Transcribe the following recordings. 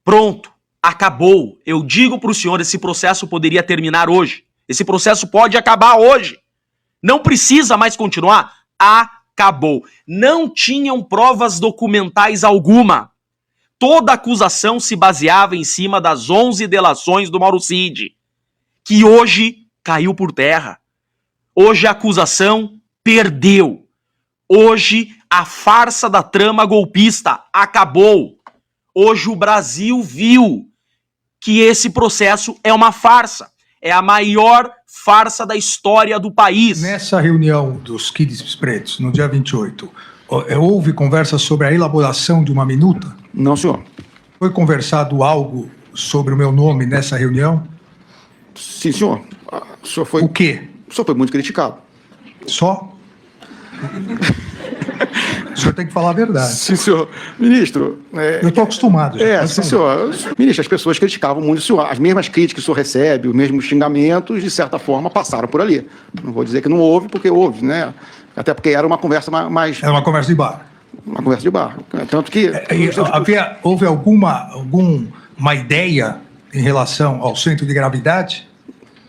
Pronto, acabou. Eu digo para o senhor, esse processo poderia terminar hoje. Esse processo pode acabar hoje. Não precisa mais continuar. Acabou. Não tinham provas documentais alguma. Toda acusação se baseava em cima das 11 delações do Mauro Cid, que hoje caiu por terra. Hoje a acusação perdeu. Hoje a farsa da trama golpista acabou. Hoje o Brasil viu que esse processo é uma farsa. É a maior farsa da história do país. Nessa reunião dos Kids Pretos, no dia 28, houve conversa sobre a elaboração de uma minuta? Não, senhor. Foi conversado algo sobre o meu nome nessa reunião? Sim, senhor. O senhor foi... O quê? O senhor foi muito criticado. Só? O senhor tem que falar a verdade. Sim, senhor. Ministro... Eu estou acostumado. Sim, senhor. Ministro, as pessoas criticavam muito o senhor. As mesmas críticas que o senhor recebe, os mesmos xingamentos, de certa forma, passaram por ali. Não vou dizer que não houve, porque houve, né? Até porque era uma conversa mais... Era uma conversa de bar. Uma conversa de bar. Tanto que... Houve alguma ideia em relação ao centro de gravidade?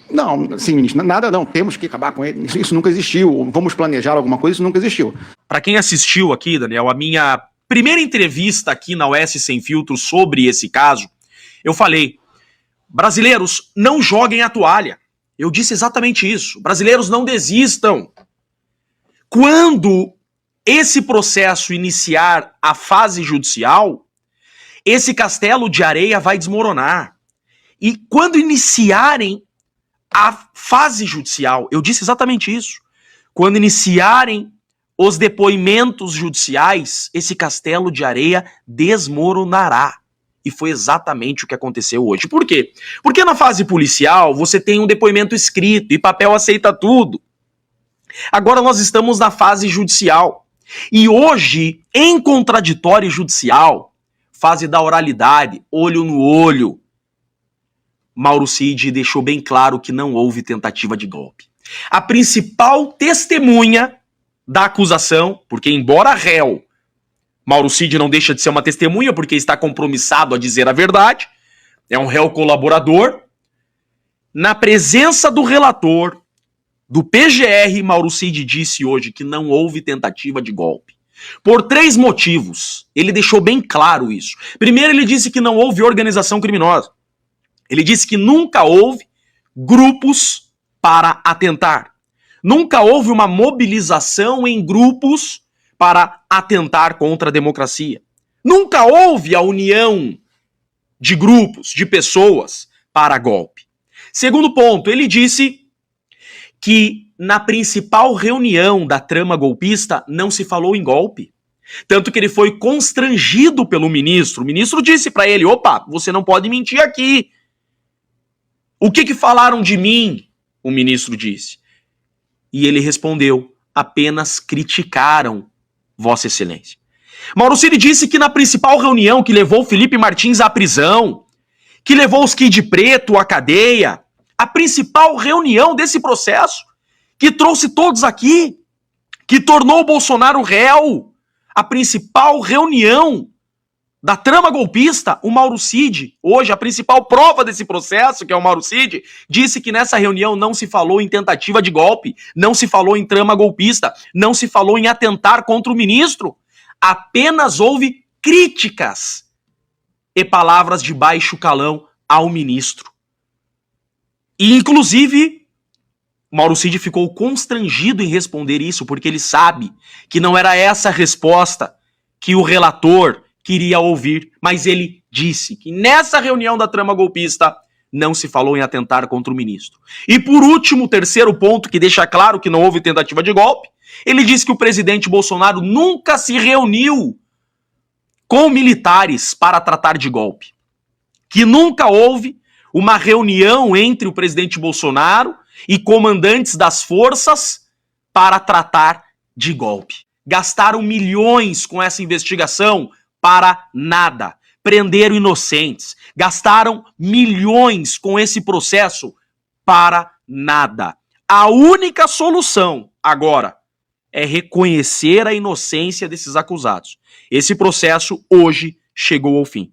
Não, sim, ministro, nada não, temos que acabar com ele, isso nunca existiu, vamos planejar alguma coisa, isso nunca existiu. Para quem assistiu aqui, Daniel, a minha primeira entrevista aqui na UES Sem Filtro sobre esse caso, eu falei, brasileiros, não joguem a toalha. Eu disse exatamente isso, brasileiros não desistam. Quando esse processo iniciar a fase judicial, esse castelo de areia vai desmoronar. E quando iniciarem a fase judicial, eu disse exatamente isso. Quando iniciarem os depoimentos judiciais, esse castelo de areia desmoronará. E foi exatamente o que aconteceu hoje. Por quê? Porque na fase policial você tem um depoimento escrito e papel aceita tudo. Agora nós estamos na fase judicial. E hoje, em contraditório judicial, fase da oralidade, olho no olho, Mauro Cid deixou bem claro que não houve tentativa de golpe. A principal testemunha da acusação, porque embora réu, Mauro Cid não deixa de ser uma testemunha porque está compromissado a dizer a verdade, é um réu colaborador, na presença do relator, do PGR, Mauro Cid disse hoje que não houve tentativa de golpe. Por 3 motivos. Ele deixou bem claro isso. Primeiro, ele disse que não houve organização criminosa. Ele disse que nunca houve grupos para atentar. Nunca houve uma mobilização em grupos para atentar contra a democracia. Nunca houve a união de grupos, de pessoas para golpe. Segundo ponto, ele disse que na principal reunião da trama golpista não se falou em golpe. Tanto que ele foi constrangido pelo ministro. O ministro disse para ele, opa, você não pode mentir aqui. O que falaram de mim? O ministro disse. E ele respondeu, apenas criticaram Vossa Excelência. Mauro Cid disse que na principal reunião que levou Felipe Martins à prisão, que levou os Kid Preto à cadeia, a principal reunião desse processo, que trouxe todos aqui, que tornou o Bolsonaro réu, a principal reunião da trama golpista, o Mauro Cid, hoje a principal prova desse processo, que é o Mauro Cid, disse que nessa reunião não se falou em tentativa de golpe, não se falou em trama golpista, não se falou em atentar contra o ministro. Apenas houve críticas e palavras de baixo calão ao ministro. E, inclusive, Mauro Cid ficou constrangido em responder isso, porque ele sabe que não era essa a resposta que o relator queria ouvir, mas ele disse que nessa reunião da trama golpista não se falou em atentar contra o ministro. E por último, o terceiro ponto que deixa claro que não houve tentativa de golpe, ele disse que o presidente Bolsonaro nunca se reuniu com militares para tratar de golpe. Que nunca houve uma reunião entre o presidente Bolsonaro e comandantes das forças para tratar de golpe. Gastaram milhões com essa investigação para nada. Prenderam inocentes. Gastaram milhões com esse processo para nada. A única solução agora é reconhecer a inocência desses acusados. Esse processo hoje chegou ao fim.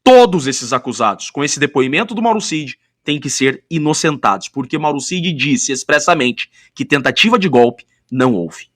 todos esses acusados, com esse depoimento do Mauro Cid, têm que ser inocentados, porque Mauro Cid disse expressamente que tentativa de golpe não houve.